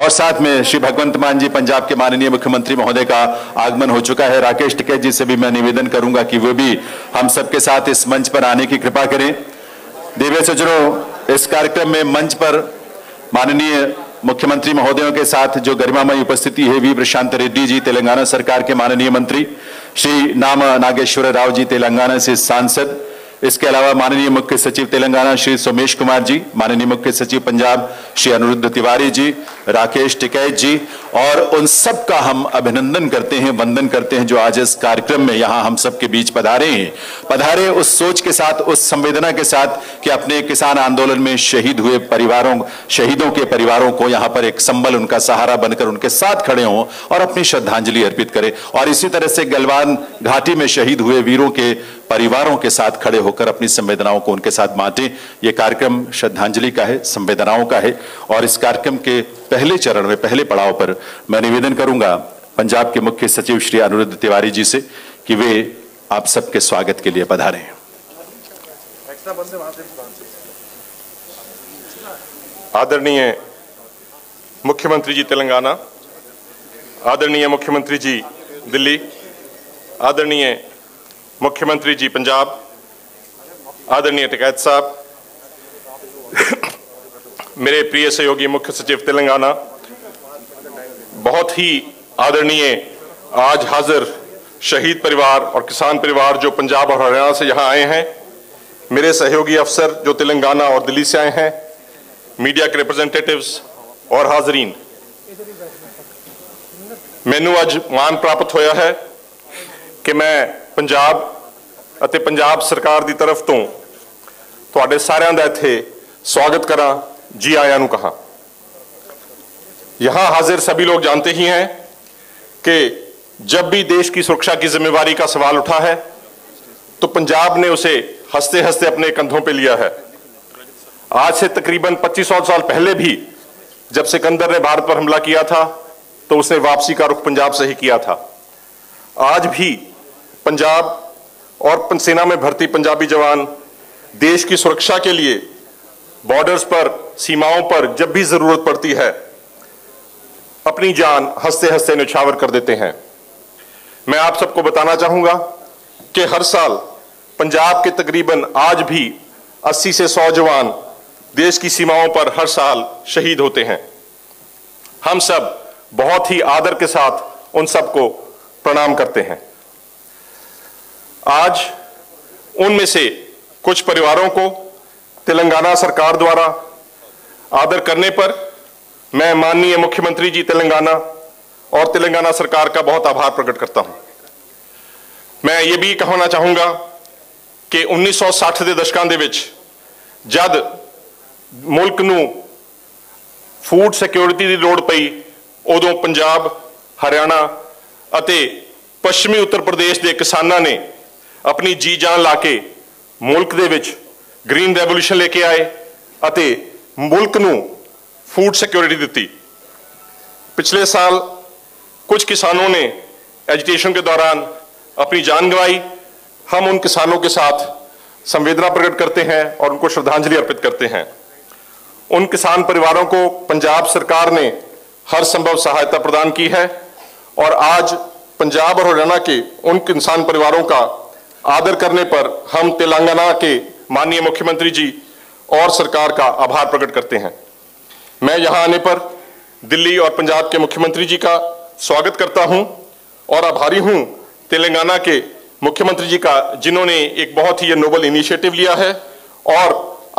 और साथ में श्री भगवंत मान जी, पंजाब के माननीय मुख्यमंत्री महोदय का आगमन हो चुका है। राकेश टिकैत जी से भी मैं निवेदन करूंगा कि वो भी हम सबके साथ इस मंच पर आने की कृपा करें। दिव्य सज्जनों, इस कार्यक्रम में मंच पर माननीय मुख्यमंत्री महोदयों के साथ जो गरिमामयी उपस्थिति है, वी प्रशांत रेड्डी जी तेलंगाना सरकार के माननीय मंत्री, श्री नामा नागेश्वर राव जी तेलंगाना से सांसद, इसके अलावा माननीय मुख्य सचिव तेलंगाना श्री सोमेश कुमार जी, माननीय मुख्य सचिव पंजाब श्री अनिरुद्ध तिवारी जी, राकेश टिकैत जी, और उन सब का हम अभिनंदन करते हैं, वंदन करते हैं जो आज इस कार्यक्रम में यहां हम सबके बीच पधारे हैं। पधारे उस सोच के साथ, उस संवेदना के साथ कि अपने किसान आंदोलन में शहीद हुए परिवारों, शहीदों के परिवारों को यहां पर एक संबल, उनका सहारा बनकर उनके साथ खड़े हों और अपनी श्रद्धांजलि अर्पित करें। और इसी तरह से गलवान घाटी में शहीद हुए वीरों के परिवारों के साथ खड़े होकर अपनी संवेदनाओं को उनके साथ बांटें। यह कार्यक्रम श्रद्धांजलि का है, संवेदनाओं का है। और इस कार्यक्रम के पहले चरण में, पहले पड़ाव पर मैं निवेदन करूंगा पंजाब के मुख्य सचिव श्री अनिरुद्ध तिवारी जी से कि वे आप सबके स्वागत के लिए पधारें। आदरणीय मुख्यमंत्री जी तेलंगाना, आदरणीय मुख्यमंत्री जी दिल्ली, आदरणीय मुख्यमंत्री जी पंजाब, आदरणीय टिकैत साहब, मेरे प्रिय सहयोगी मुख्य सचिव तेलंगाना, बहुत ही आदरणीय आज हाजिर शहीद परिवार और किसान परिवार जो पंजाब और हरियाणा से यहाँ आए हैं, मेरे सहयोगी अफसर जो तेलंगाना और दिल्ली से आए हैं, मीडिया के रिप्रेजेंटेटिव्स और हाजरीन, मैनू आज मान प्राप्त होया है कि मैं पंजाब ਅਤੇ पंजाब सरकार की तरफ तो तुहाडे सारिਆਂ ਦਾ ਇੱਥੇ स्वागत करा, जी आया नू कहा। यहां हाजिर सभी लोग जानते ही हैं कि जब भी देश की सुरक्षा की जिम्मेवारी का सवाल उठा है तो पंजाब ने उसे हंसते हंसते अपने कंधों पे लिया है। आज से तकरीबन 2500 साल पहले भी जब सिकंदर ने भारत पर हमला किया था तो उसने वापसी का रुख पंजाब से ही किया था। आज भी पंजाब और सेना में भर्ती पंजाबी जवान देश की सुरक्षा के लिए बॉर्डर्स पर, सीमाओं पर जब भी जरूरत पड़ती है अपनी जान हंसते हंसते न्यौछावर कर देते हैं। मैं आप सबको बताना चाहूंगा कि हर साल पंजाब के तकरीबन आज भी 80 से 100 जवान देश की सीमाओं पर हर साल शहीद होते हैं। हम सब बहुत ही आदर के साथ उन सबको प्रणाम करते हैं। आज उनमें से कुछ परिवारों को तेलंगाना सरकार द्वारा आदर करने पर मैं माननीय मुख्यमंत्री जी तेलंगाना और तेलंगाना सरकार का बहुत आभार प्रकट करता हूं। मैं ये भी कहना चाहूंगा कि 1960 के दशकों के विच जद मुल्क नूं फूड सिक्योरिटी की लोड़ पई, उदों पंजाब, हरियाणा अते पश्चिमी उत्तर प्रदेश के किसानां ने अपनी जी जान ला के मुल्क दे विच ग्रीन रेवोल्यूशन लेके आए अते मुल्क नूं फूड सिक्योरिटी दी। पिछले साल कुछ किसानों ने एजिटेशन के दौरान अपनी जान गंवाई। हम उन किसानों के साथ संवेदना प्रकट करते हैं और उनको श्रद्धांजलि अर्पित करते हैं। उन किसान परिवारों को पंजाब सरकार ने हर संभव सहायता प्रदान की है और आज पंजाब और हरियाणा के उन किसान परिवारों का आदर करने पर हम तेलंगाना के माननीय मुख्यमंत्री जी और सरकार का आभार प्रकट करते हैं। मैं यहां आने पर दिल्ली और पंजाब के मुख्यमंत्री जी का स्वागत करता हूं और आभारी हूं तेलंगाना के मुख्यमंत्री जी का, जिन्होंने एक बहुत ही नोबल इनिशिएटिव लिया है और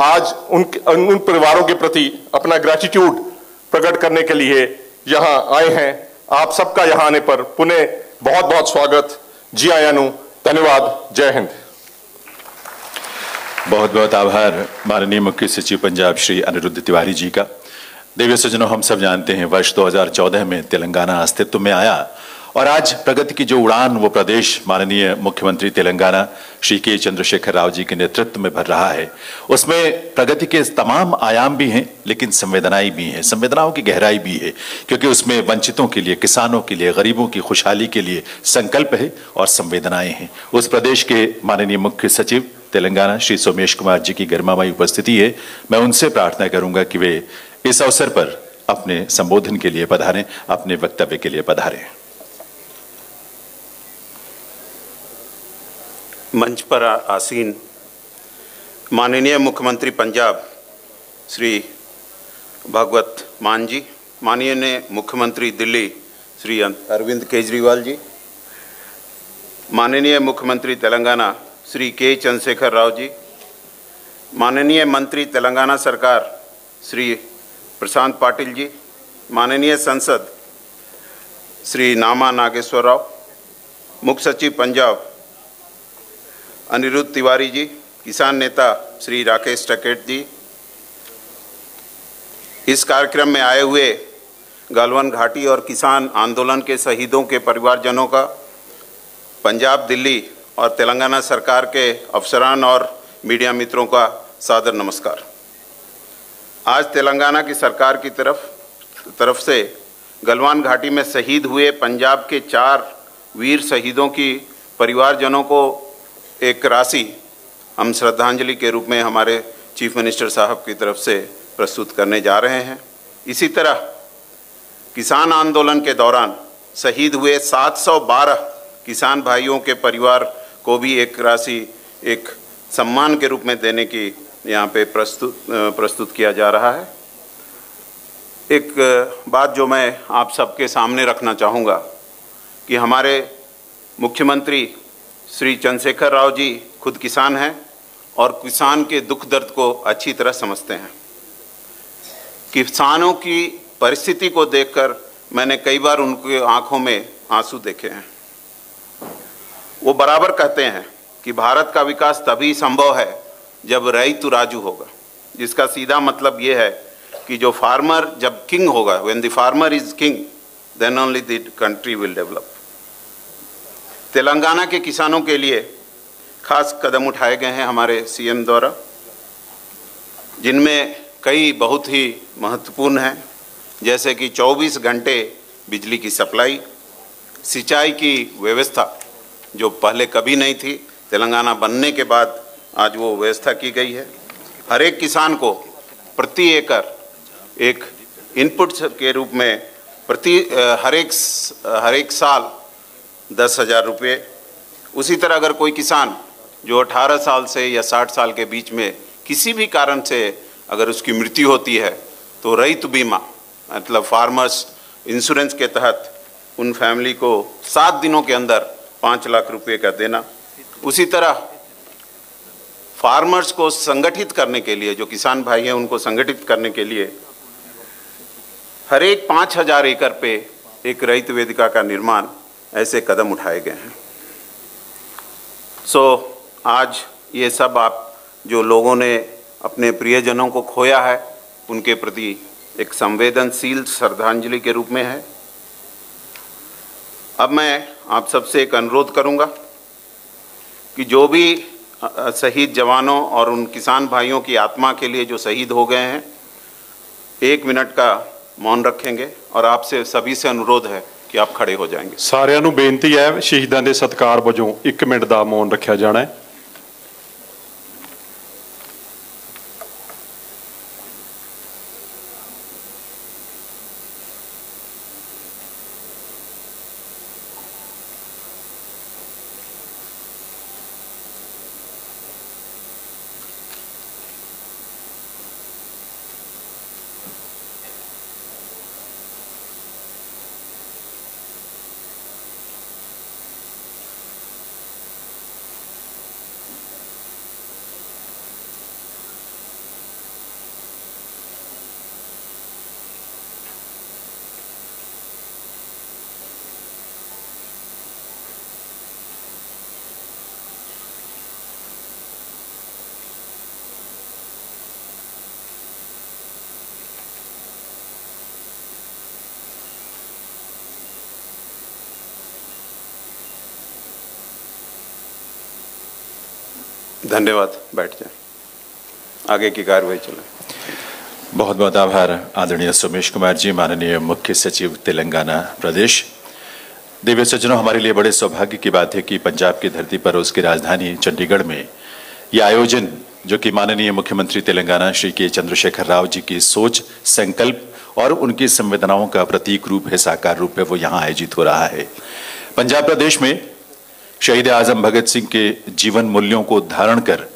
आज उन परिवारों के प्रति अपना ग्रेटिट्यूड प्रकट करने के लिए यहां आए हैं। आप सबका यहां आने पर पुनः बहुत बहुत स्वागत, जी आयानु, धन्यवाद, जय हिंद। बहुत बहुत आभार माननीय मुख्य सचिव पंजाब श्री अनिरुद्ध तिवारी जी का। देवी सज्जनों, हम सब जानते हैं वर्ष 2014 में तेलंगाना अस्तित्व में आया और आज प्रगति की जो उड़ान वो प्रदेश माननीय मुख्यमंत्री तेलंगाना श्री के चंद्रशेखर राव जी के नेतृत्व में भर रहा है, उसमें प्रगति के तमाम आयाम भी हैं लेकिन संवेदनाएं भी हैं, संवेदनाओं की गहराई भी है, क्योंकि उसमें वंचितों के लिए, किसानों के लिए, गरीबों की खुशहाली के लिए संकल्प है और संवेदनाएं हैं। उस प्रदेश के माननीय मुख्य सचिव तेलंगाना श्री सोमेश कुमार जी की गरिमामयी उपस्थिति है। मैं उनसे प्रार्थना करूंगा कि वे इस अवसर पर अपने संबोधन के लिए पधारें, अपने वक्तव्य के लिए पधारें। मंच पर आसीन माननीय मुख्यमंत्री पंजाब श्री भगवत मान जी, माननीय मुख्यमंत्री दिल्ली श्री अरविंद केजरीवाल जी, माननीय मुख्यमंत्री तेलंगाना श्री के चंद्रशेखर राव जी, माननीय मंत्री तेलंगाना सरकार श्री प्रशांत पाटिल जी, माननीय संसद श्री नामा नागेश्वर राव, मुख्य सचिव पंजाब अनिरुद्ध तिवारी जी, किसान नेता श्री राकेश टिकैत जी, इस कार्यक्रम में आए हुए गलवान घाटी और किसान आंदोलन के शहीदों के परिवारजनों का, पंजाब, दिल्ली और तेलंगाना सरकार के अफसरान और मीडिया मित्रों का सादर नमस्कार। आज तेलंगाना की सरकार की तरफ से गलवान घाटी में शहीद हुए पंजाब के 4 वीर शहीदों की परिवारजनों को एक राशि हम श्रद्धांजलि के रूप में हमारे चीफ मिनिस्टर साहब की तरफ से प्रस्तुत करने जा रहे हैं। इसी तरह किसान आंदोलन के दौरान शहीद हुए 712 किसान भाइयों के परिवार को भी एक राशि एक सम्मान के रूप में देने की यहाँ पे प्रस्तुत किया जा रहा है। एक बात जो मैं आप सबके सामने रखना चाहूँगा कि हमारे मुख्यमंत्री श्री चंद्रशेखर राव जी खुद किसान हैं और किसान के दुख दर्द को अच्छी तरह समझते हैं। किसानों की परिस्थिति को देखकर मैंने कई बार उनकी आंखों में आंसू देखे हैं। वो बराबर कहते हैं कि भारत का विकास तभी संभव है जब रईतु राजू होगा, जिसका सीधा मतलब ये है कि जो फार्मर जब किंग होगा, when the farmer is king then only the country will develop. Telangana के किसानों के लिए खास कदम उठाए गए हैं हमारे सीएम द्वारा, जिनमें कई बहुत ही महत्वपूर्ण हैं, जैसे कि 24 घंटे बिजली की सप्लाई, सिंचाई की व्यवस्था जो पहले कभी नहीं थी, तेलंगाना बनने के बाद आज वो व्यवस्था की गई है। हर एक किसान को प्रति एकड़ एक इनपुट के रूप में हर एक साल 10,000 रुपये। उसी तरह अगर कोई किसान जो 18 साल से या 60 साल के बीच में किसी भी कारण से अगर उसकी मृत्यु होती है तो रईतु बीमा मतलब फार्मर्स इंश्योरेंस के तहत उन फैमिली को 7 दिनों के अंदर 5 लाख रुपए का देना। उसी तरह फार्मर्स को संगठित करने के लिए, जो किसान भाई हैं उनको संगठित करने के लिए हर एक 5,000 एकड़ पे एक रईतु वेदिका का निर्माण, ऐसे कदम उठाए गए हैं। आज ये सब आप जो लोगों ने अपने प्रियजनों को खोया है उनके प्रति एक संवेदनशील श्रद्धांजलि के रूप में है। अब मैं आप सबसे एक अनुरोध करूंगा कि जो भी शहीद जवानों और उन किसान भाइयों की आत्मा के लिए जो शहीद हो गए हैं 1 मिनट का मौन रखेंगे और आपसे सभी से अनुरोध है कि आप खड़े हो जाएंगे। सारिਆਂ ਨੂੰ ਬੇਨਤੀ ਹੈ ਸ਼ਹੀਦਾਂ ਦੇ ਸਤਿਕਾਰ ਵਜੋਂ 1 ਮਿੰਟ ਦਾ ਮੌਨ ਰੱਖਿਆ ਜਾਣਾ ਹੈ। धन्यवाद। बैठ जाए, आगे की कार्रवाई चले। बहुत बहुत आभार आदरणीय सोमेश कुमार जी, माननीय मुख्य सचिव तेलंगाना प्रदेश। दिव्य सज्जनों, हमारे लिए बड़े सौभाग्य की बात है कि पंजाब की धरती पर उसकी राजधानी चंडीगढ़ में यह आयोजन, जो कि माननीय मुख्यमंत्री तेलंगाना श्री के चंद्रशेखर राव जी की सोच, संकल्प और उनकी संवेदनाओं का प्रतीक रूप है, साकार रूप है, वो यहाँ आयोजित हो रहा है। पंजाब प्रदेश में शहीद आजम भगत सिंह के जीवन मूल्यों को धारण कर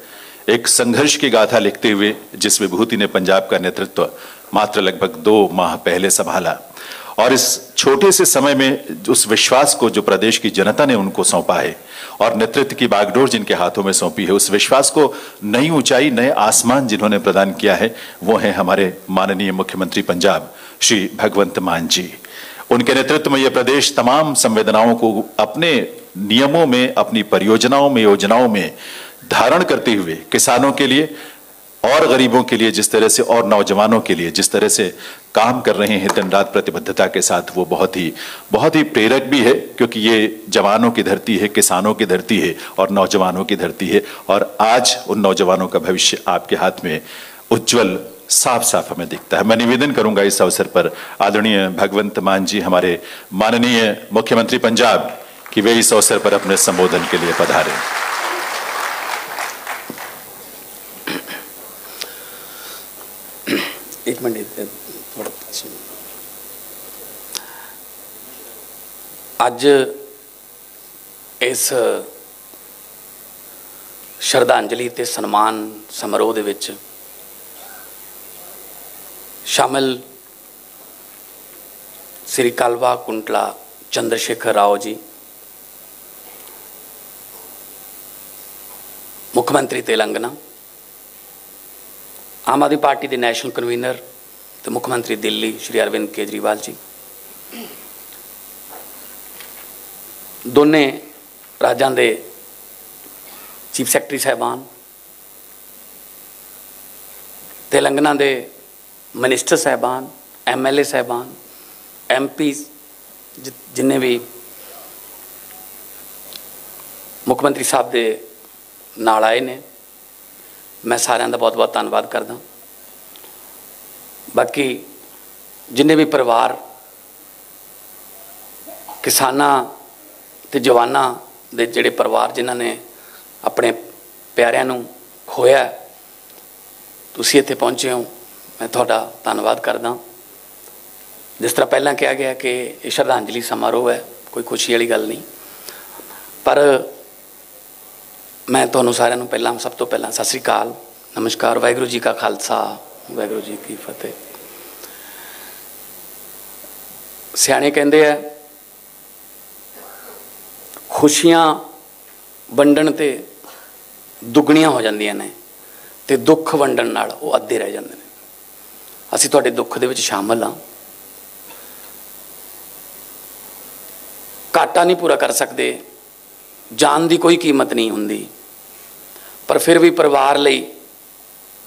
एक संघर्ष की गाथा लिखते हुए जिस विभूति ने पंजाब का नेतृत्व मात्र लगभग 2 माह पहले संभाला और इस छोटे से समय में उस विश्वास को जो प्रदेश की जनता ने उनको सौंपा है और नेतृत्व की बागडोर जिनके हाथों में सौंपी है, उस विश्वास को नई ऊंचाई, नए आसमान जिन्होंने प्रदान किया है, वो है हमारे माननीय मुख्यमंत्री पंजाब श्री भगवंत मान जी। उनके नेतृत्व में यह प्रदेश तमाम संवेदनाओं को अपने नियमों में, अपनी परियोजनाओं में, योजनाओं में धारण करते हुए किसानों के लिए और गरीबों के लिए जिस तरह से और नौजवानों के लिए जिस तरह से काम कर रहे हैं दिन रात प्रतिबद्धता के साथ, वो बहुत ही प्रेरक भी है, क्योंकि ये जवानों की धरती है, किसानों की धरती है और नौजवानों की धरती है। और आज उन नौजवानों का भविष्य आपके हाथ में उज्जवल साफ साफ हमें दिखता है। मैं निवेदन करूंगा इस अवसर पर आदरणीय भगवंत मान जी, हमारे माननीय मुख्यमंत्री पंजाब, कि वे इस अवसर पर अपने संबोधन के लिए पधारें। एक मिनट थोड़ा अज इस श्रद्धांजलि ते सन्मान समारोह दे विच शामिल श्री कालवा कुंटला चंद्रशेखर राव जी, मुख्यमंत्री तेलंगाना, आम आदमी पार्टी के नैशनल कन्वीनर तो मुख्यमंत्री दिल्ली श्री अरविंद केजरीवाल जी, दोने राज्यों के चीफ सैकटरी साहबान, तेलंगाना के मिनिस्टर साहबान, MLA साहबान, MP जिन्हें भी मुख्यमंत्री साहब के नाल आए ने, मैं सारिਆਂ ਦਾ बहुत बहुत धन्यवाद करदा। बाकी जिन्हें भी परिवार किसानां ते जवानां दे जिहड़े परिवार जिन्हां ने अपने प्यारिਆਂ ਨੂੰ खोया, तुसीं इत्थे पहुंचे हो, मैं तुहाडा धन्नवाद करदा। जिस तरह पहलां कहा गया कि ये श्रद्धांजलि समारोह है, कोई खुशी वाली गल नहीं, पर मैं तुहानूं सारिਆਂ ਨੂੰ ਪਹਿਲਾਂ सब तो पहला सत श्री अकाल, नमस्कार, वाहिगुरू जी का खालसा, वाहिगुरू जी की फतेह। सियाणे कहंदे आ खुशियां वंडण ते दुगणियां हो जांदियां ने ते दुख वंडण नाल वो अद्धे रह जांदे ने। असीं तुहाडे दुख दे विच शामिल हां, घाटा नहीं पूरा कर सकते, जान की कोई कीमत नहीं हुंदी, पर फिर भी परिवार लई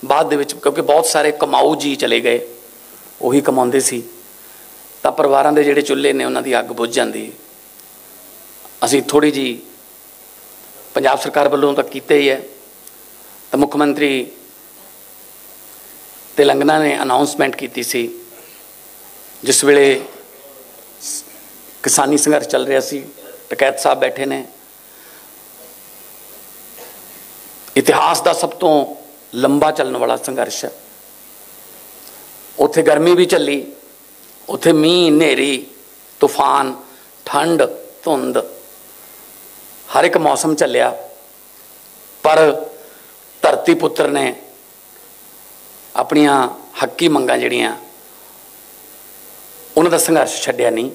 बाद दे विच क्योंकि बहुत सारे कमाऊ जी चले गए, उही कमाउंदे सी, तां परिवारां दे जिहड़े चुल्हे ने उन्हां दी अग बुझ जांदी। असीं थोड़ी जी पंजाब सरकार वालों तो कीते ही है, तो मुख्यमंत्री तेलंगाना ने अनाउंसमेंट की सी जिस वेले किसानी संघर्ष चल रहा सी, टकैत साहब बैठे ने, इतिहास का सब तो लंबा चलने वाला संघर्ष है। उत्थे गर्मी भी चली, उत्थे मीह, नेरी, तूफान, ठंड, धुंध, हर एक मौसम चलिया, पर धरती पुत्र ने अपनियां हक्की मंगां जिहड़ियां उन्हां दा संघर्ष छड्डिया नहीं,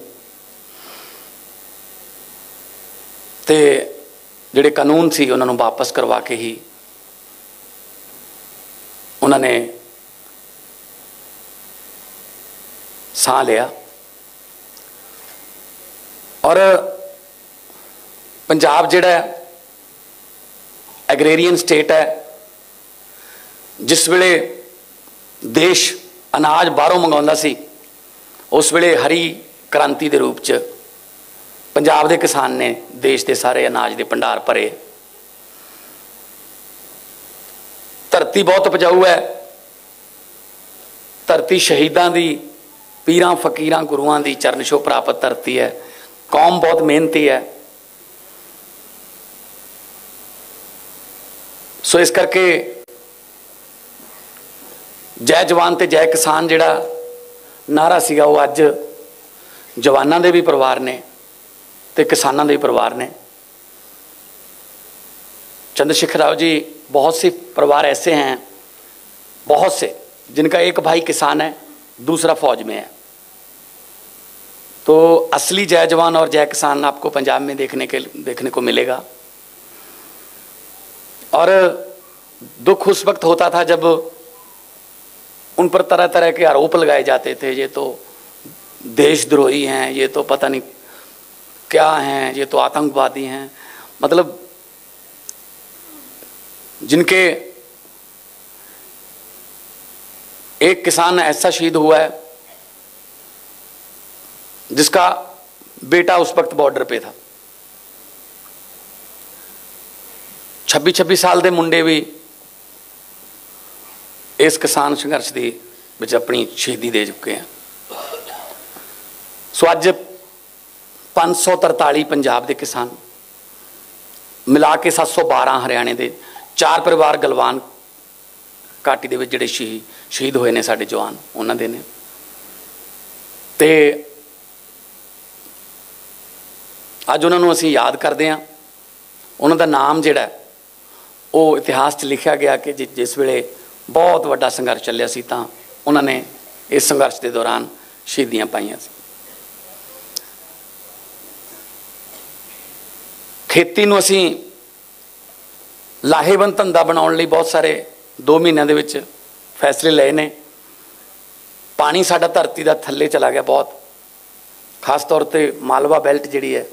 ते जिहड़े कानून सी उन्हां नूं वापस करवा के ही उन्होंने साह लिया। और पंजाब जिहड़ा एग्रेरियन स्टेट है, जिस वेले देश अनाज बाहरों मंगाउंदा सी, उस वेले हरी क्रांति के रूप च पंजाब के किसान ने देश के सारे अनाज के भंडार भरे। धरती बहुत उपजाऊ है, धरती शहीदां दी, पीरां फकीरां गुरुआं दी चरण छोह प्राप्त धरती है, कौम बहुत मेहनती है। सो इस करके जय जवान ते जय किसान जिहड़ा नारा सीगा वो अज जवानां दे भी परिवार ने ते किसानां दे भी परिवार ने। चंद्रशेखर राव जी, बहुत से परिवार ऐसे हैं, बहुत से, जिनका एक भाई किसान है, दूसरा फौज में है। तो असली जय जवान और जय किसान आपको पंजाब में देखने को मिलेगा। और दुख उस वक्त होता था जब उन पर तरह तरह के आरोप लगाए जाते थे, ये तो देशद्रोही हैं, ये तो पता नहीं क्या हैं, ये तो आतंकवादी हैं। मतलब जिनके एक किसान ऐसा शहीद हुआ है जिसका बेटा उस वक्त बॉर्डर पे था। 26 साल के मुंडे भी इस किसान संघर्ष की विच अपनी शहीदी दे चुके हैं। सो अज 543 पंजाब के किसान मिला के 712 हरियाणे के, 4 परिवार गलवान घाटी दे विच जिहड़े शहीद होए ने साडे जवान, उन्हां दे ने। ते अज उन्होंने असीं याद करते हैं। उन्हों दा नाम जिहड़ा वो इतिहास च लिखा गया कि जिस वेले बहुत वड्डा संघर्ष चलिया सी तां उन्होंने इस संघर्ष के दौरान शहीदियां पाईयां सी। खेती नूं असीं लाहेवंद धंधा बनाउण लई बहुत सारे 2 महीनों दे विच फैसले लए ने। पानी साडा धरती दा थल्ले चला गया बहुत, खास तौर पर मालवा बैल्ट जिहड़ी है।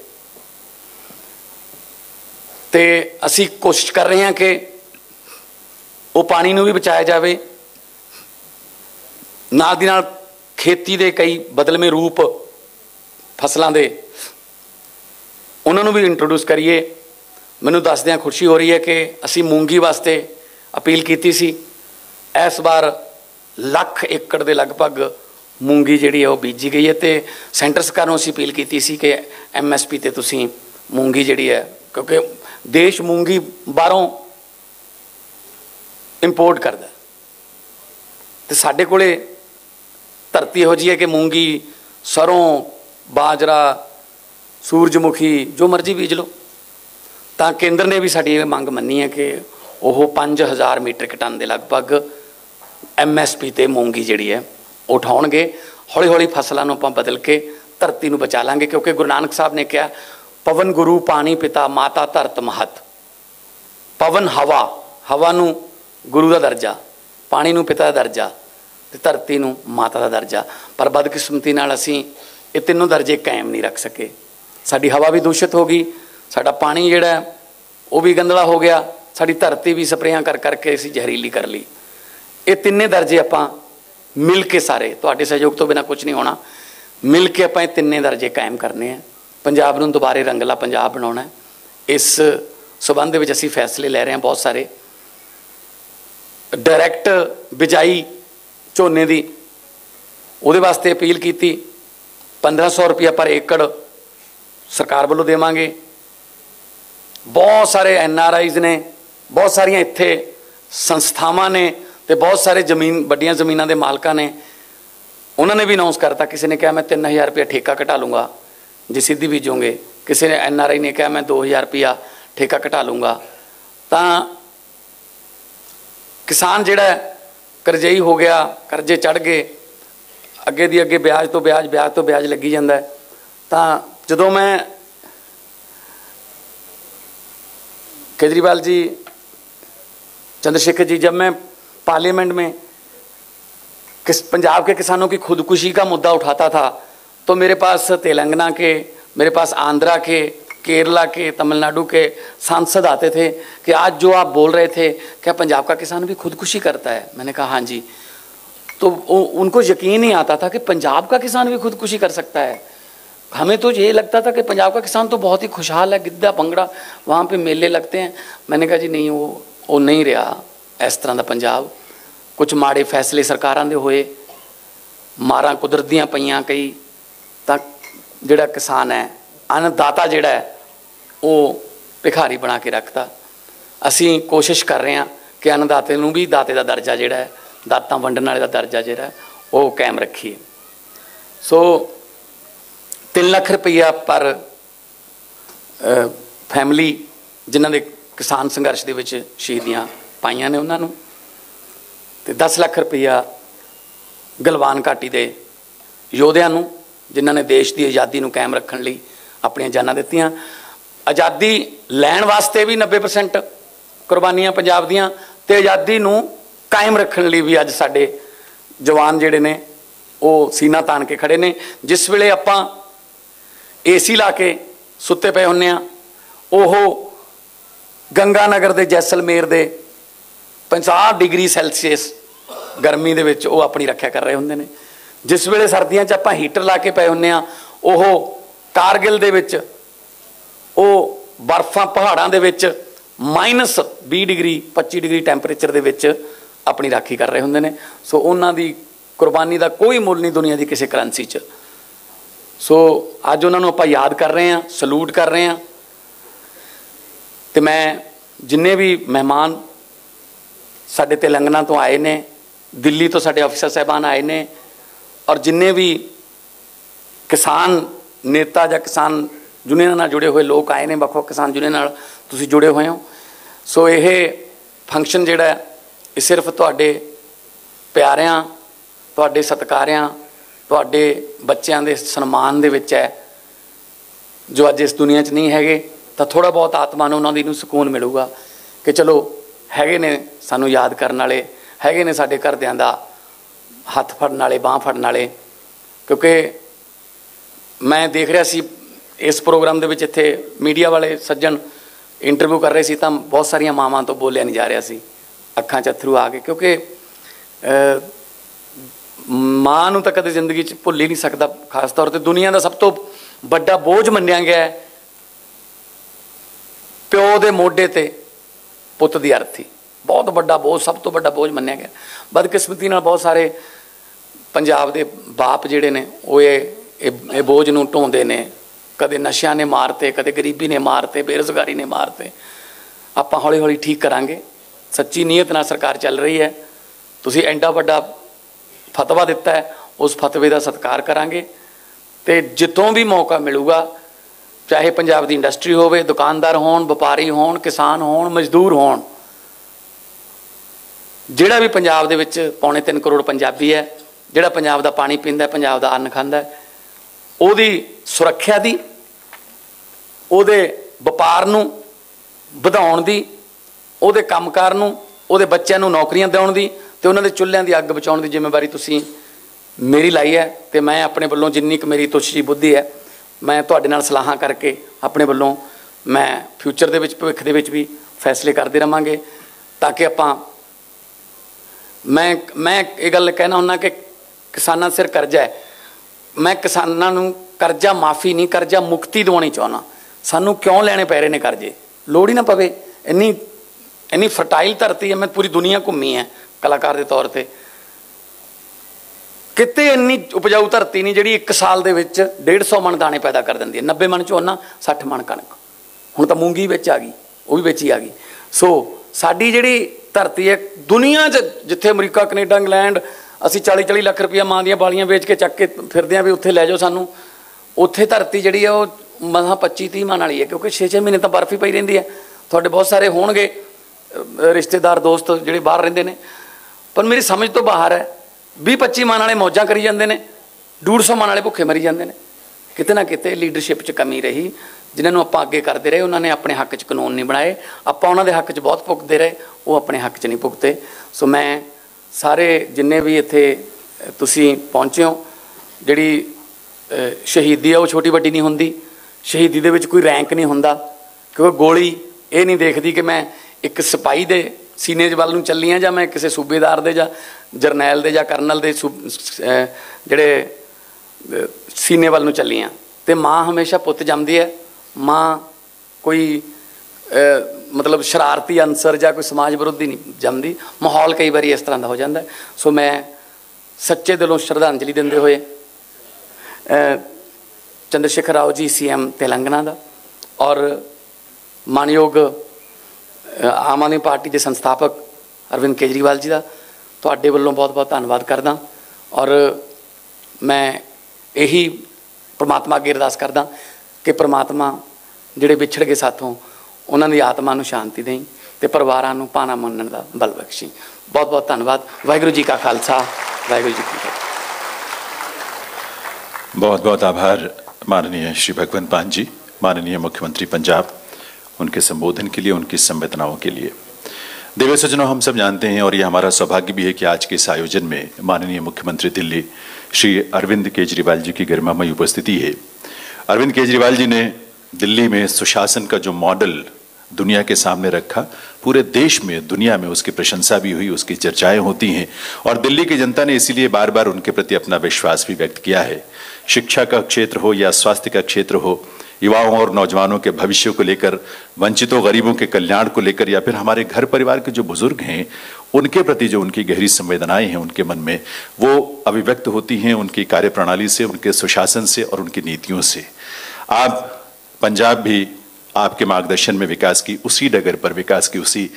तो असी कोशिश कर रहे हैं कि वो पानी नूं भी बचाया जाए, नाल दी नाल खेती दे कई बदलवें रूप फसलों के उन्होंने भी इंट्रोड्यूस करिए। मैनूं दसदियां खुशी हो रही है कि असी मूंगी वास्ते अपील की सी। इस बार 1,00,000 एकड़ के लगभग मूंगी जिहड़ी है वो बीजी गई है। तो सेंटर सरकार नूं असी अपील की सी कि MSP ते तुसीं मूंगी जिहड़ी है, क्योंकि देश मूंगी बाहरों इंपोर्ट करता, तो साडे कोले धरती इहो जी है कि मूंगी, सरों, बाजरा, सूरजमुखी जो मर्जी बीज लो। तो केंद्र ने भी साडी मंग मन्नी है कि वह 5000 मीट्रिक टन के लगभग MSP ते मूंगी जिहड़ी है उठाउणगे। हौली हौली फसलों नूं आपां बदल के धरती नूं बचा लांगे, क्योंकि गुरु नानक साहब ने कहा पवन गुरु पानी पिता माता धरत महत। पवन हवा, हवा नूं गुरु का दर्जा, पानी नूं पिता का दर्जा, ते धरती नूं माता का दर्जा। पर बदकिस्मती नाल असीं ये तीनों दर्जे कायम नहीं रख सके। साडी हवा भी दूषित हो गई, साडा पानी जिहड़ा है वो भी गंदला हो गया, साडी धरती भी स्प्रेयां कर करके असीं जहरीली कर ली। ये तिन्ने दर्जे आपां मिल के, सारे तुहाडे सहयोग तो बिना कुछ नहीं होना, मिल के आपां ये तिन्ने दर्जे कायम करने हैं। पंजाब नूं दुबारे रंगला पंजाब बनाउणा है। इस संबंध में असीं फैसले लै रहे हैं बहुत सारे। डायरैक्ट बिजाई झोने दी उहदे वास्ते अपील की, 1500 रुपया पर एकड़ सरकार वालों देवांगे। बहुत सारे NRIs ने, बहुत सारिया इत्थे संस्थावां ने, तो बहुत सारे जमीन वड्डियां जमीनां दे मालकां ने, उन्होंने भी अनाउंस करता। किसी ने कहा मैं 3000 रुपया ठेका घटा लूँगा जे सीधी बीजोगे, किसी ने NRI ने कहा मैं 2000 रुपया ठेका घटा लूँगा। तो किसान जिहड़ा करजई हो गया, करजे चढ़ गए, अगे दी अगे ब्याज तो ब्याज, ब्याज तो ब्याज लगी जाता है। तो जदों मैं केजरीवाल जी, चंद्रशेखर जी, जब मैं पार्लियामेंट में पंजाब के किसानों की खुदकुशी का मुद्दा उठाता था, तो मेरे पास तेलंगाना के, मेरे पास आंध्रा के, केरला के, तमिलनाडु के सांसद आते थे कि आज जो आप बोल रहे थे क्या पंजाब का किसान भी खुदकुशी करता है? मैंने कहा हाँ जी। तो उनको यकीन नहीं आता था कि पंजाब का किसान भी खुदकुशी कर सकता है। हमें तो ये लगता था कि पंजाब का किसान तो बहुत ही खुशहाल है, गिद्धा भंगड़ा वहाँ पे मेले लगते हैं। मैंने कहा जी नहीं, वो नहीं रहा इस तरह का पंजाब। कुछ माड़े फैसले सरकारां दे होए, मारां कुदरत दियां पईयां कई, तां जिहड़ा किसान है, अन्नदाता जिहड़ा है वो भिखारी बना के रखता। असीं कोशिश कर रहे हैं कि अन्नदाते नूं भी दाते का दर्जा जिहड़ा है, दातां वंडण वाले का दर्जा जिहड़ा है वो कायम रखीए। सो 3 ਲੱਖ रुपया पर फैमिली जिन्हों ने किसान संघर्ष के विच शहीदियाँ पाइयां ने उन्होंने, तो 10 ਲੱਖ रुपया गलवान घाटी के योद्धियां नूं जिन्हों ने देश की आज़ादी नूं कायम रखने लई अपनियां जानां दित्तियां। आज़ादी लैण वास्ते भी 90% कुर्बानियां पंजाब दियां, ते आज़ादी नूं कायम रखने लई भी अज साडे जवान जिहड़े ने वो सीना तान के खड़े ने। जिस वेले आपां AC ला के सुत्ते पे हुंदे आ, ओह गंगानगर के जैसलमेर के 50 डिग्री सैल्सीयस गर्मी दे विच वो अपनी रक्षा कर रहे हुंदे ने। जिस वेले सर्दियां च आपां हीटर ला के पे हुंदे आ, ओह कारगिल दे विच वो बर्फां पहाड़ां दे विच -20 डिग्री 25 डिग्री टैंपरेचर दे विच अपनी राखी कर रहे हुंदे ने। सो उन्हां दी कुर्बानी का कोई मुल नहीं दुनिया की किसी करंसी च। सो अज उन्होंने आपां याद कर रहे हैं, सलूट कर रहे हैं। तो मैं जिन्ने भी मेहमान साडे तेलंगाना तो आए ने, दिल्ली तो साडे अफसर साहबान आए ने, और जिन्ने भी किसान नेता या किसान यूनियन नाल जुड़े हुए लोग आए ने, वख-वख किसान यूनियन नाल तुसीं जुड़े हुए हो। सो यह फंक्शन जिहड़ा ये सिर्फ तुहाडे प्यारिਆਂ, तुहाडे सत्कारिਆਂ, तुहाडे बच्चों के सन्मान दे विच है, जो अज इस दुनिया च नहीं हैगे। तो थोड़ा बहुत आत्मा नूं उन्हां दी नूं सुकून मिलूगा कि चलो हैगे ने सानूं याद करन वाले, हैगे ने साडे घरदियां दा हत्थ फड़न वाले, बांह फड़न वाले। क्योंकि मैं देख रहा सी इस प्रोग्राम दे विच इत्थे मीडिया वाले सज्जन इंटरव्यू कर रहे सी, तो बहुत सारिया मावां तो बोलिया नहीं जा रहा सी, अखां च अथरू आ गए। क्योंकि मां नूं तां कदे जिंदगी च भुल ही नहीं सकदा। खास तौर पर दुनिया का सब तो बड़ा बोझ मन्निया गया है प्यो दे मोढे ते पुत दी अर्थी, बहुत बड़ा बोझ, सब तो बड़ा बोझ मन्निया गया। बदकिस्मती नाल बहुत सारे पंजाब दे बाप जिहड़े ने वो ये बोझ नूं ढोंदे ने। कदे नशिਆਂ ने मारते, कदे गरीबी ने मारते, बेरोजगारी ने मारते। आपां हौली हौली ठीक करांगे। सच्ची नीयत नाल सरकार चल रही है। तुसीं एडा वड्डा फतवा दिता है, उस फतवे का सत्कार करांगे। तो जितों भी मौका मिलूगा, चाहे पंजाब की इंडस्ट्री होवे, दुकानदार होण, व्यापारी होण, किसान होण, मजदूर होण, जिहड़ा भी पंजाब दे विच 3.25 करोड़ पंजाबी है, जिहड़ा पंजाब दा पानी पींदा है, पंजाब दा अन्न खांदा है, उहदी सुरक्षा दी, उहदे व्यापार नूं वधाउण दी, उहदे कामकार नूं, उहदे बच्चों नूं नौकरियां दिवाउण दी, ते उन्हां दे चुल्हिਆਂ दी अग बचाउण दी जिम्मेवारी तुसीं मेरी लाई है। तो मैं अपने वल्लों जिन्नी क मेरी तुच्छी बुद्धि है, मैं तुहाडे नाल सलाहां करके अपने वल्लों मैं फ्यूचर दे विच भविख दे विच भी फैसले करते रहांगे, ताकि आपां मैं ये गल कहना हुन्ना कि किसानां सिर करजा है। मैं किसानां नूं करजा माफ़ी नहीं, करजा मुक्ति दिवाउणी चाहुंदा। सानूं क्यों लैणे पै रहे ने करजे? लोड़ ही ना पवे। इन्नी फर्टाइल धरती है, मैं पूरी दुनिया घूमी है कलाकार के तौर पर, किते इन्नी उपजाऊ धरती नहीं जिहड़ी 1 साल दे विच 150 मन दाने पैदा कर दिंदी है। 90 मन झोना, 60 मन कणक, हुण तां मूंगी विच आ गई, वो भी विच ही आ गई। सो साडी जिहड़ी धरती है दुनिया च, जिथे अमरीका, कनेडा, इंग्लैंड, असीं 40-40 लाख रुपया मां दियां बालियां बेच के चक के फिरदे आं भी उत्थे लै जाओ सानूं, उत्थे धरती जिहड़ी है वो मसां 25-30 मन वाली है। क्योंकि 6-6 महीने तो बर्फ ही पई रहिंदी है। तुहाडे बहुत सारे होणगे रिश्तेदार दोस्त जिहड़े बाहर रहिंदे ने, पर मेरी समझ तो बाहर है। 20-25 मन वाले मौजां करी जांदे ने, 150 मन वाले भुखे मरी जांदे ने। किते ना किते लीडरशिप च कमी रही, जिन्होंने आपां अगे करते रहे, उन्होंने अपने हक च कानून नहीं बनाए, आपां उन्हां दे हक च बहुत भुगते रहे, वो अपने हक च नहीं भुगते। सो मैं सारे जिन्ने भी इत्थे तुसीं पहुंचे हो, जिहड़ी शहीदी है वो छोटी वड्डी नहीं हुंदी। शहीदी दे विच कोई रैंक नहीं हुंदा, क्योंकि गोली ये नहीं देखदी कि मैं एक सिपाही दे सीने वाल नूं चली हाँ, जां मैं किसी सूबेदार दे जां जरनैल दे जां करनल दे जिहड़े सीने वाल नूं चली हाँ। तो माँ हमेशा पुत जमदी है। माँ कोई मतलब शरारती अंसर या कोई समाज विरोधी नहीं जमदी। माहौल कई बार इस तरह का हो जाता है। सो मैं सच्चे दिलों श्रद्धांजलि देंदे हुए चंद्रशेखर राव जी CM तेलंगाना का और मानयोग आम आदमी पार्टी के संस्थापक अरविंद केजरीवाल जी का तुहाडे वल्लों बहुत बहुत धन्नवाद करदा। और मैं यही परमात्मा अगे अरदास करदा कि परमात्मा जिहड़े विछड़ गए साथों उन्हां दी आत्मा नूं शांति देई ते परिवारां नूं पाना मनण दा बल बख्शी। बहुत बहुत धन्यवाद। वाहिगुरू जी का खालसा, वाहिगुरू जी की फतेह। बहुत बहुत आभार माननीय श्री भगवंत मान जी, माननीय मुख्यमंत्री पंजाब, उनके संबोधन के लिए, उनकी संवेदनाओं के लिए। देवी सज्जनों, हम सब जानते हैं और ये हमारा सौभाग्य भी है कि आज के इस आयोजन में माननीय मुख्यमंत्री दिल्ली श्री अरविंद केजरीवाल जी की गरिमामयी उपस्थिति है। अरविंद केजरीवाल जी ने दिल्ली में सुशासन का जो मॉडल दुनिया के सामने रखा, पूरे देश में, दुनिया में उसकी प्रशंसा भी हुई, उसकी चर्चाएं होती हैं और दिल्ली की जनता ने इसीलिए बार बार उनके प्रति अपना विश्वास भी व्यक्त किया है। शिक्षा का क्षेत्र हो या स्वास्थ्य का क्षेत्र हो, युवाओं और नौजवानों के भविष्य को लेकर, वंचितों गरीबों के कल्याण को लेकर, या फिर हमारे घर परिवार के जो बुजुर्ग हैं उनके प्रति जो उनकी गहरी संवेदनाएं हैं उनके मन में, वो अभिव्यक्त होती हैं उनकी कार्यप्रणाली से, उनके सुशासन से और उनकी नीतियों से। आप पंजाब भी आपके मार्गदर्शन में विकास की उसी डगर पर, विकास की उसी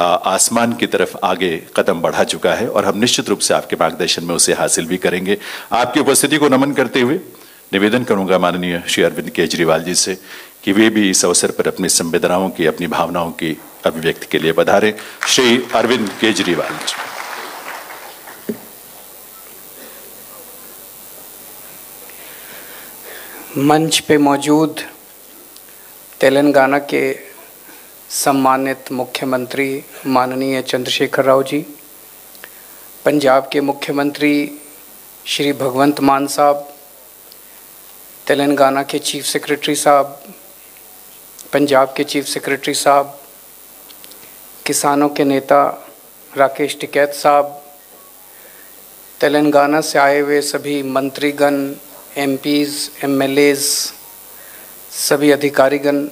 आसमान की तरफ आगे कदम बढ़ा चुका है और हम निश्चित रूप से आपके मार्गदर्शन में उसे हासिल भी करेंगे। आपकी उपस्थिति को नमन करते हुए निवेदन करूंगा माननीय श्री अरविंद केजरीवाल जी से कि वे भी इस अवसर पर अपनी संवेदनाओं की, अपनी भावनाओं की अभिव्यक्ति के लिए पधारें। श्री अरविंद केजरीवाल जी। मंच पे मौजूद तेलंगाना के सम्मानित मुख्यमंत्री माननीय चंद्रशेखर राव जी, पंजाब के मुख्यमंत्री श्री भगवंत मान साहब, तेलंगाना के चीफ सेक्रेटरी साहब, पंजाब के चीफ सेक्रेटरी साहब, किसानों के नेता राकेश टिकैत साहब, तेलंगाना से आए हुए सभी मंत्रीगण, एमपीज़, एमएलएज़, सभी अधिकारीगण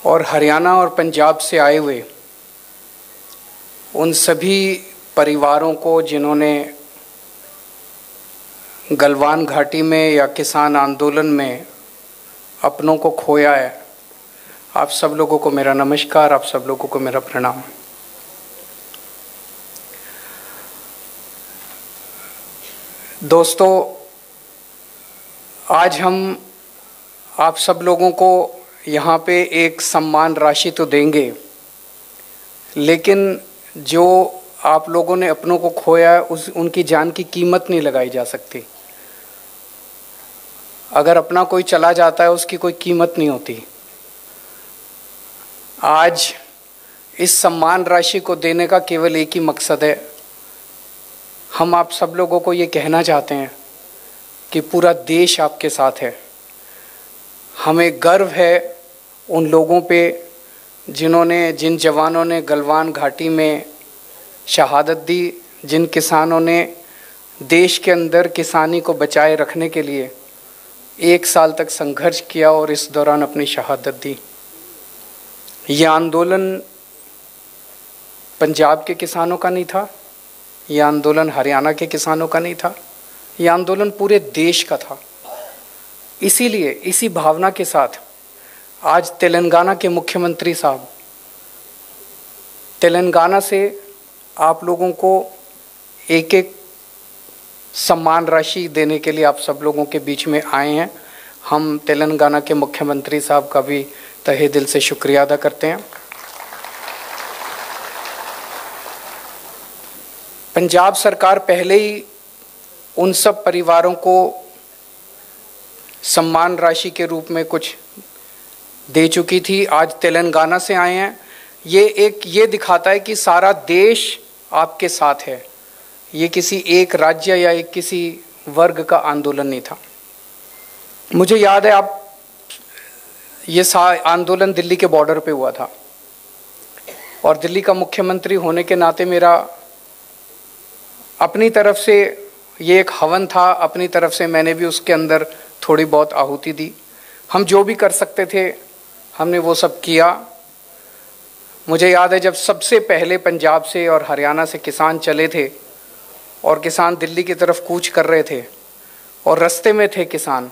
और हरियाणा और पंजाब से आए हुए उन सभी परिवारों को जिन्होंने गलवान घाटी में या किसान आंदोलन में अपनों को खोया है, आप सब लोगों को मेरा नमस्कार, आप सब लोगों को मेरा प्रणाम। दोस्तों, आज हम आप सब लोगों को यहाँ पे एक सम्मान राशि तो देंगे, लेकिन जो आप लोगों ने अपनों को खोया है उनकी जान की कीमत नहीं लगाई जा सकती। अगर अपना कोई चला जाता है उसकी कोई कीमत नहीं होती। आज इस सम्मान राशि को देने का केवल एक ही मकसद है, हम आप सब लोगों को ये कहना चाहते हैं कि पूरा देश आपके साथ है। हमें गर्व है उन लोगों पे जिन जवानों ने गलवान घाटी में शहादत दी, जिन किसानों ने देश के अंदर किसानी को बचाए रखने के लिए 1 साल तक संघर्ष किया और इस दौरान अपनी शहादत दी। यह आंदोलन पंजाब के किसानों का नहीं था, यह आंदोलन हरियाणा के किसानों का नहीं था, यह आंदोलन पूरे देश का था। इसीलिए इसी भावना के साथ आज तेलंगाना के मुख्यमंत्री साहब तेलंगाना से आप लोगों को एक एक सम्मान राशि देने के लिए आप सब लोगों के बीच में आए हैं। हम तेलंगाना के मुख्यमंत्री साहब का भी तहे दिल से शुक्रिया अदा करते हैं। पंजाब सरकार पहले ही उन सब परिवारों को सम्मान राशि के रूप में कुछ दे चुकी थी। आज तेलंगाना से आए हैं, ये दिखाता है कि सारा देश आपके साथ है। ये किसी एक राज्य या एक किसी वर्ग का आंदोलन नहीं था। मुझे याद है ये आंदोलन दिल्ली के बॉर्डर पे हुआ था और दिल्ली का मुख्यमंत्री होने के नाते मेरा अपनी तरफ से ये एक हवन था, अपनी तरफ से मैंने भी उसके अंदर थोड़ी बहुत आहुति दी। हम जो भी कर सकते थे हमने वो सब किया। मुझे याद है जब सबसे पहले पंजाब से और हरियाणा से किसान चले थे और किसान दिल्ली की तरफ कूच कर रहे थे और रास्ते में थे किसान,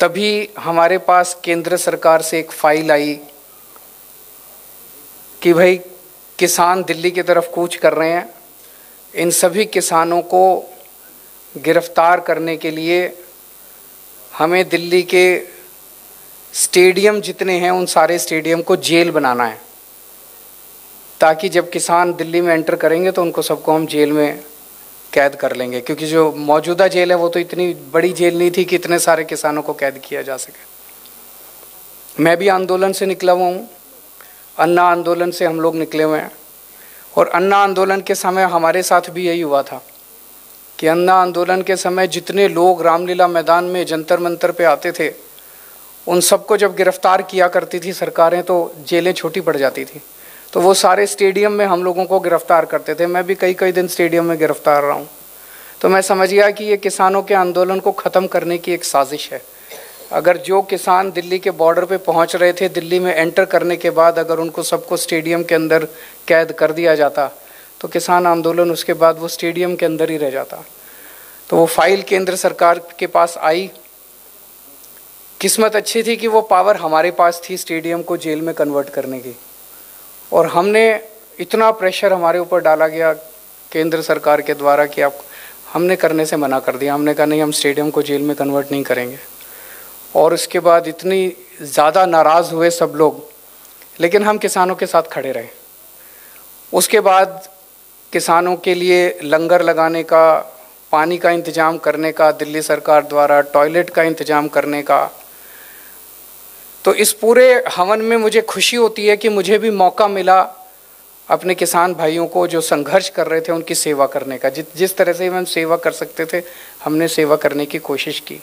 तभी हमारे पास केंद्र सरकार से एक फाइल आई कि भाई किसान दिल्ली की तरफ कूच कर रहे हैं, इन सभी किसानों को गिरफ्तार करने के लिए हमें दिल्ली के स्टेडियम जितने हैं उन सारे स्टेडियम को जेल बनाना है, ताकि जब किसान दिल्ली में एंटर करेंगे तो उनको सबको हम जेल में कैद कर लेंगे, क्योंकि जो मौजूदा जेल है वो तो इतनी बड़ी जेल नहीं थी कि इतने सारे किसानों को कैद किया जा सके। मैं भी आंदोलन से निकला हुआ हूँ, अन्ना आंदोलन से हम लोग निकले हुए हैं, और अन्ना आंदोलन के समय हमारे साथ भी यही हुआ था कि अन्ना आंदोलन के समय जितने लोग रामलीला मैदान में जंतर मंतर पे आते थे उन सबको जब गिरफ्तार किया करती थी सरकारें तो जेलें छोटी पड़ जाती थी, तो वो सारे स्टेडियम में हम लोगों को गिरफ्तार करते थे। मैं भी कई कई दिन स्टेडियम में गिरफ्तार रहा हूँ। तो मैं समझ गया कि ये किसानों के आंदोलन को ख़त्म करने की एक साजिश है। अगर जो किसान दिल्ली के बॉर्डर पे पहुंच रहे थे, दिल्ली में एंटर करने के बाद अगर उनको सबको स्टेडियम के अंदर कैद कर दिया जाता तो किसान आंदोलन उसके बाद वो स्टेडियम के अंदर ही रह जाता। तो वो फाइल केंद्र सरकार के पास आई। किस्मत अच्छी थी कि वो पावर हमारे पास थी स्टेडियम को जेल में कन्वर्ट करने की, और हमने इतना प्रेशर हमारे ऊपर डाला गया केंद्र सरकार के द्वारा कि आप हमने करने से मना कर दिया। हमने कहा नहीं, हम स्टेडियम को जेल में कन्वर्ट नहीं करेंगे। और उसके बाद इतनी ज़्यादा नाराज़ हुए सब लोग, लेकिन हम किसानों के साथ खड़े रहे। उसके बाद किसानों के लिए लंगर लगाने का, पानी का इंतज़ाम करने का, दिल्ली सरकार द्वारा टॉयलेट का इंतज़ाम करने का, तो इस पूरे हवन में मुझे खुशी होती है कि मुझे भी मौका मिला अपने किसान भाइयों को जो संघर्ष कर रहे थे उनकी सेवा करने का। जिस तरह से हम सेवा कर सकते थे हमने सेवा करने की कोशिश की।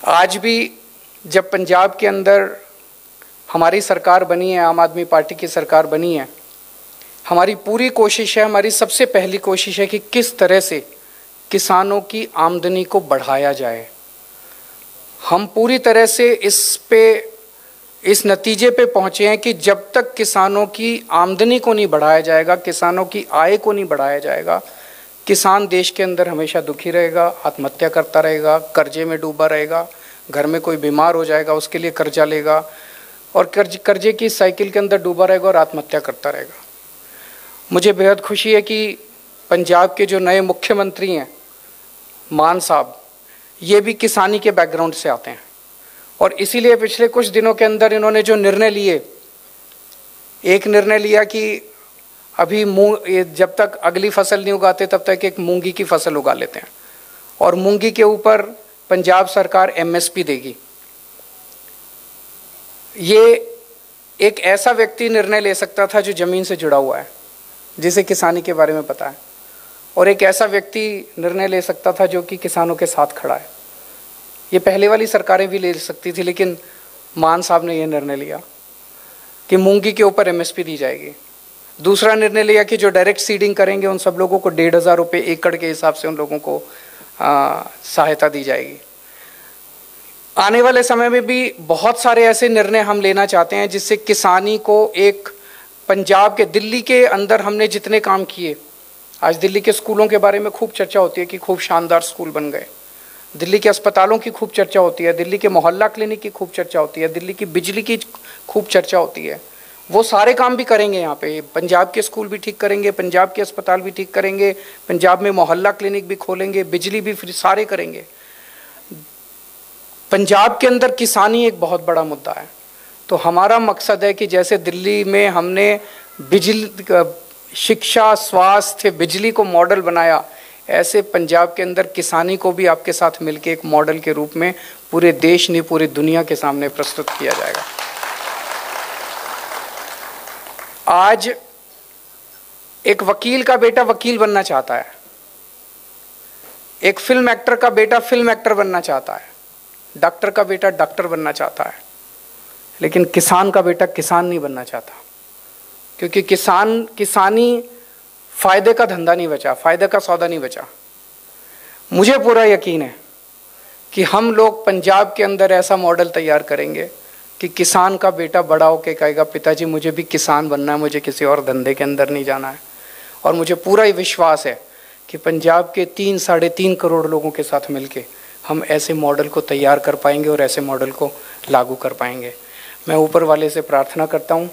आज भी जब पंजाब के अंदर हमारी सरकार बनी है, आम आदमी पार्टी की सरकार बनी है, हमारी पूरी कोशिश है, हमारी सबसे पहली कोशिश है कि किस तरह से किसानों की आमदनी को बढ़ाया जाए। हम पूरी तरह से इस नतीजे पे पहुँचे हैं कि जब तक किसानों की आमदनी को नहीं बढ़ाया जाएगा, किसानों की आय को नहीं बढ़ाया जाएगा, किसान देश के अंदर हमेशा दुखी रहेगा, आत्महत्या करता रहेगा, कर्जे में डूबा रहेगा, घर में कोई बीमार हो जाएगा उसके लिए कर्जा लेगा और कर्जे की साइकिल के अंदर डूबा रहेगा और आत्महत्या करता रहेगा। मुझे बेहद खुशी है कि पंजाब के जो नए मुख्यमंत्री हैं मान साहब, ये भी किसानी के बैकग्राउंड से आते हैं, और इसीलिए पिछले कुछ दिनों के अंदर इन्होंने जो निर्णय लिए, एक निर्णय लिया कि अभी जब तक अगली फसल नहीं उगाते तब तक एक मूंगी की फसल उगा लेते हैं, और मूंगी के ऊपर पंजाब सरकार MSP देगी। ये एक ऐसा व्यक्ति निर्णय ले सकता था जो ज़मीन से जुड़ा हुआ है, जिसे किसानी के बारे में पता है, और एक ऐसा व्यक्ति निर्णय ले सकता था जो कि किसानों के साथ खड़ा है। ये पहले वाली सरकारें भी ले सकती थी, लेकिन मान साहब ने यह निर्णय लिया कि मूंगी के ऊपर MSP दी जाएगी। दूसरा निर्णय लिया कि जो डायरेक्ट सीडिंग करेंगे उन सब लोगों को 1,500 रुपये एकड़ के हिसाब से उन लोगों को सहायता दी जाएगी। आने वाले समय में भी बहुत सारे ऐसे निर्णय हम लेना चाहते हैं जिससे किसानी को एक पंजाब के, दिल्ली के अंदर हमने जितने काम किए, आज दिल्ली के स्कूलों के बारे में खूब चर्चा होती है कि खूब शानदार स्कूल बन गए, दिल्ली के अस्पतालों की खूब चर्चा होती है, दिल्ली के मोहल्ला क्लिनिक की खूब चर्चा होती है, दिल्ली की बिजली की खूब चर्चा होती है। वो सारे काम भी करेंगे यहाँ पे, पंजाब के स्कूल भी ठीक करेंगे, पंजाब के अस्पताल भी ठीक करेंगे, पंजाब में मोहल्ला क्लिनिक भी खोलेंगे, बिजली भी फ्री, सारे करेंगे। पंजाब के अंदर किसानी एक बहुत बड़ा मुद्दा है, तो हमारा मकसद है कि जैसे दिल्ली में हमने बिजली, शिक्षा, स्वास्थ्य, बिजली को मॉडल बनाया, ऐसे पंजाब के अंदर किसानी को भी आपके साथ मिलकर एक मॉडल के रूप में पूरे देश नहीं पूरी दुनिया के सामने प्रस्तुत किया जाएगा। आज एक वकील का बेटा वकील बनना चाहता है, एक फिल्म एक्टर का बेटा फिल्म एक्टर बनना चाहता है, डॉक्टर का बेटा डॉक्टर बनना चाहता है, लेकिन किसान का बेटा किसान नहीं बनना चाहता, क्योंकि किसानी फायदे का धंधा नहीं बचा, फायदे का सौदा नहीं बचा। मुझे पूरा यकीन है कि हम लोग पंजाब के अंदर ऐसा मॉडल तैयार करेंगे कि किसान का बेटा बड़ा होकर कहेगा पिताजी मुझे भी किसान बनना है, मुझे किसी और धंधे के अंदर नहीं जाना है। और मुझे पूरा विश्वास है कि पंजाब के 3-3.5 करोड़ लोगों के साथ मिलके हम ऐसे मॉडल को तैयार कर पाएंगे और ऐसे मॉडल को लागू कर पाएंगे। मैं ऊपर वाले से प्रार्थना करता हूँ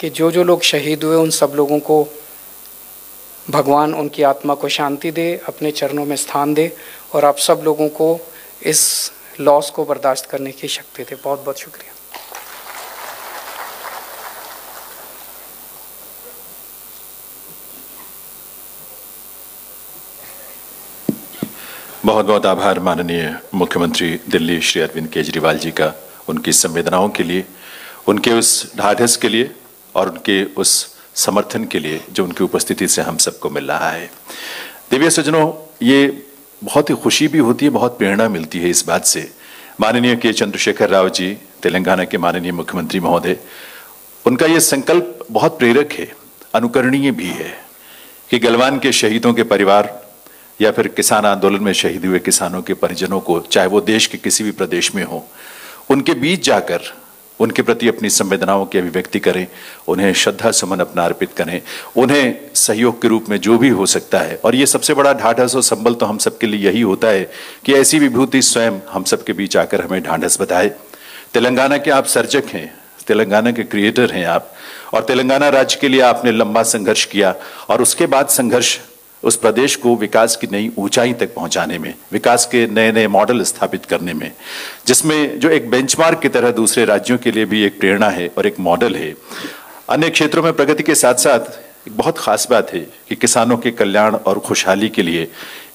कि जो लोग शहीद हुए उन सब लोगों को भगवान उनकी आत्मा को शांति दे, अपने चरणों में स्थान दे और आप सब लोगों को इस लॉस को बर्दाश्त करने की शक्ति दे। बहुत बहुत शुक्रिया। बहुत बहुत आभार माननीय मुख्यमंत्री दिल्ली श्री अरविंद केजरीवाल जी का, उनकी संवेदनाओं के लिए, उनके उस ढाढ़स के लिए और उनके उस समर्थन के लिए जो उनकी उपस्थिति से हम सबको मिल रहा है। दिव्य सज्जनों, ये बहुत ही खुशी भी होती है, बहुत प्रेरणा मिलती है इस बात से। माननीय के चंद्रशेखर राव जी, तेलंगाना के माननीय मुख्यमंत्री महोदय, उनका ये संकल्प बहुत प्रेरक है, अनुकरणीय भी है कि गलवान के शहीदों के परिवार या फिर किसान आंदोलन में शहीद हुए किसानों के परिजनों को, चाहे वो देश के किसी भी प्रदेश में हो, उनके बीच जाकर उनके प्रति अपनी संवेदनाओं की अभिव्यक्ति करें, उन्हें श्रद्धा सुमन अपना अर्पित करें, उन्हें सहयोग के रूप में जो भी हो सकता है। और ये सबसे बड़ा ढाढ़स और संबल तो हम सबके लिए यही होता है कि ऐसी विभूति स्वयं हम सबके बीच आकर हमें ढाढ़स बताए। तेलंगाना के आप सर्जक हैं, तेलंगाना के क्रिएटर हैं आप, और तेलंगाना राज्य के लिए आपने लंबा संघर्ष किया और उसके बाद संघर्ष उस प्रदेश को विकास की नई ऊंचाई तक पहुंचाने में, विकास के नए नए मॉडल स्थापित करने में, जिसमें जो एक बेंचमार्क की तरह दूसरे राज्यों के लिए भी एक प्रेरणा है और एक मॉडल है। अन्य क्षेत्रों में प्रगति के साथ साथ एक बहुत खास बात है कि किसानों के कल्याण और खुशहाली के लिए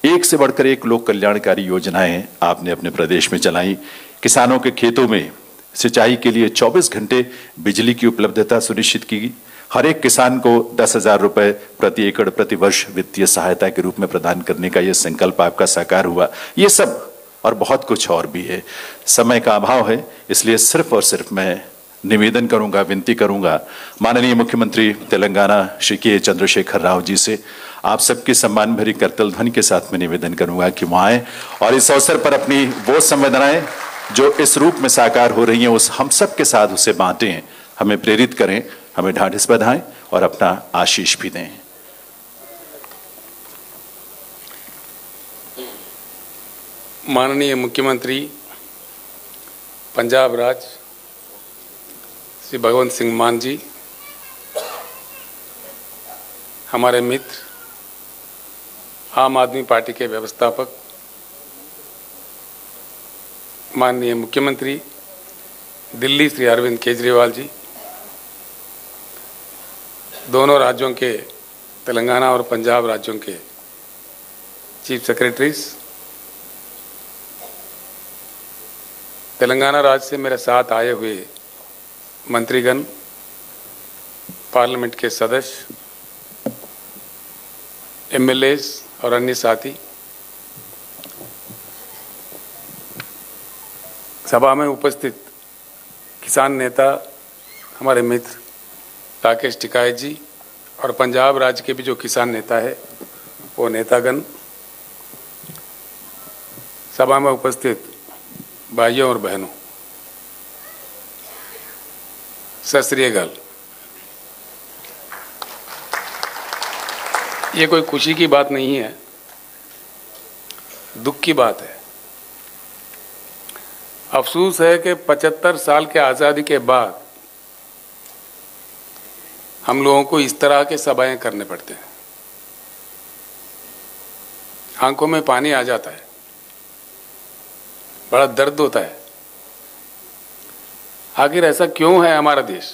एक से बढ़कर एक लोक कल्याणकारी योजनाएं आपने अपने प्रदेश में चलाई। किसानों के खेतों में सिंचाई के लिए 24 घंटे बिजली की उपलब्धता सुनिश्चित की। हर एक किसान को 10,000 रुपए प्रति एकड़ प्रति वर्ष वित्तीय सहायता के रूप में प्रदान करने का यह संकल्प आपका साकार हुआ। ये सब और बहुत कुछ और भी है। समय का अभाव है, इसलिए सिर्फ और सिर्फ मैं निवेदन करूंगा, विनती करूंगा माननीय मुख्यमंत्री तेलंगाना श्री के चंद्रशेखर राव जी से, आप सबके सम्मान भरी करतल ध्वनि के साथ में निवेदन करूंगा कि वहां आए और इस अवसर पर अपनी वो संवेदनाएं जो इस रूप में साकार हो रही हैं उस हम सब के साथ उसे बांटें, हमें प्रेरित करें, हमें ढाढ़स बधाएं और अपना आशीष भी दें। माननीय मुख्यमंत्री पंजाब राज्य श्री भगवंत सिंह मान जी, हमारे मित्र, आम आदमी पार्टी के व्यवस्थापक, माननीय मुख्यमंत्री दिल्ली श्री अरविंद केजरीवाल जी, दोनों राज्यों के, तेलंगाना और पंजाब राज्यों के चीफ सेक्रेटरीज, तेलंगाना राज्य से मेरे साथ आए हुए मंत्रीगण, पार्लियामेंट के सदस्य, एमएलएज और अन्य साथी, सभा में उपस्थित किसान नेता हमारे मित्र राकेश टिकायत जी और पंजाब राज्य के भी जो किसान नेता है वो नेतागण, सभा में उपस्थित भाइयों और बहनों, सत श्री अकाल। ये कोई खुशी की बात नहीं है, दुख की बात है। अफसोस है कि 75 साल के आज़ादी के बाद हम लोगों को इस तरह के सभाएं करने पड़ते हैं। आंखों में पानी आ जाता है, बड़ा दर्द होता है। आखिर ऐसा क्यों है हमारा देश?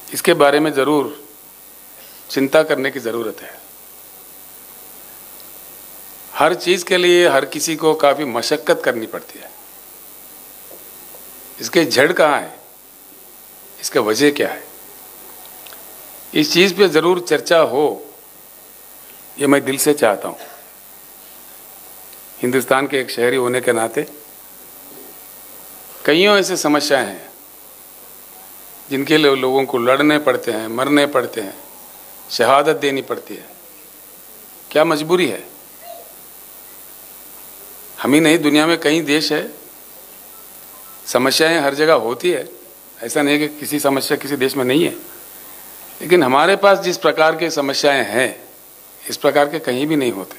इसके बारे में जरूर चिंता करने की जरूरत है। हर चीज के लिए हर किसी को काफी मशक्कत करनी पड़ती है। इसके जड़ कहाँ है, इसका वजह क्या है, इस चीज पे जरूर चर्चा हो, ये मैं दिल से चाहता हूं। हिंदुस्तान के एक शहरी होने के नाते कईयों ऐसे समस्याएं हैं जिनके लिए लोगों को लड़ने पड़ते हैं, मरने पड़ते हैं, शहादत देनी पड़ती है। क्या मजबूरी है? हम ही नहीं, दुनिया में कई देश है, समस्याएं हर जगह होती है। ऐसा नहीं है कि किसी समस्या किसी देश में नहीं है, लेकिन हमारे पास जिस प्रकार की समस्याएं हैं इस प्रकार के कहीं भी नहीं होते।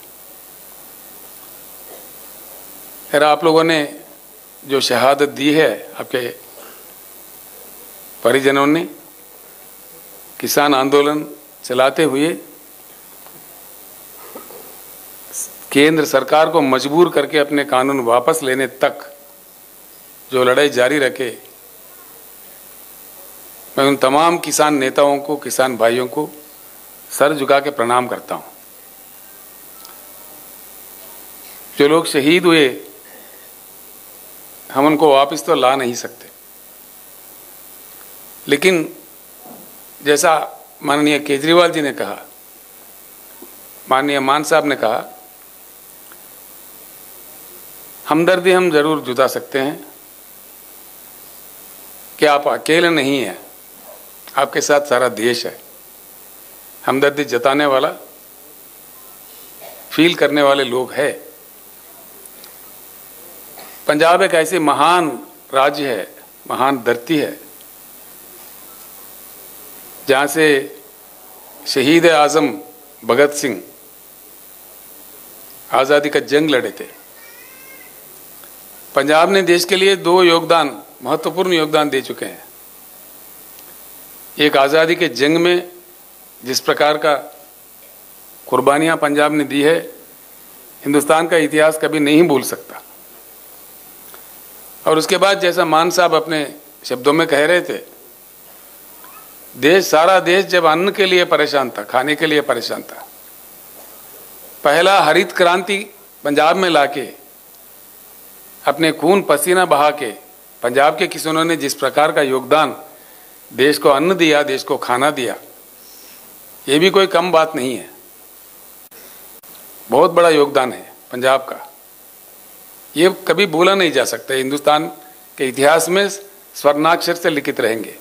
खैर, आप लोगों ने जो शहादत दी है, आपके परिजनों ने, किसान आंदोलन चलाते हुए केंद्र सरकार को मजबूर करके अपने कानून वापस लेने तक जो लड़ाई जारी रखे, मैं उन तमाम किसान नेताओं को, किसान भाइयों को सर झुका के प्रणाम करता हूं। जो लोग शहीद हुए, हम उनको वापस तो ला नहीं सकते, लेकिन जैसा माननीय केजरीवाल जी ने कहा, माननीय मान साहब ने कहा, हमदर्दी हम जरूर जुटा सकते हैं कि आप अकेले नहीं हैं, आपके साथ सारा देश है। हमदर्दी जताने वाला, फील करने वाले लोग हैं। पंजाब एक ऐसी महान राज्य है, महान धरती है, जहां से शहीद आजम भगत सिंह आज़ादी का जंग लड़े थे। पंजाब ने देश के लिए दो महत्वपूर्ण योगदान दे चुके हैं। एक आज़ादी के जंग में जिस प्रकार का कुर्बानियां पंजाब ने दी है, हिंदुस्तान का इतिहास कभी नहीं भूल सकता। और उसके बाद जैसा मान साहब अपने शब्दों में कह रहे थे, सारा देश जब अन्न के लिए परेशान था, खाने के लिए परेशान था, पहला हरित क्रांति पंजाब में लाके अपने खून पसीना बहा के पंजाब के किसानों ने जिस प्रकार का योगदान देश को अन्न दिया, देश को खाना दिया, ये भी कोई कम बात नहीं है। बहुत बड़ा योगदान है पंजाब का, ये कभी भूला नहीं जा सकता। हिंदुस्तान के इतिहास में स्वर्णाक्षर से लिखित रहेंगे।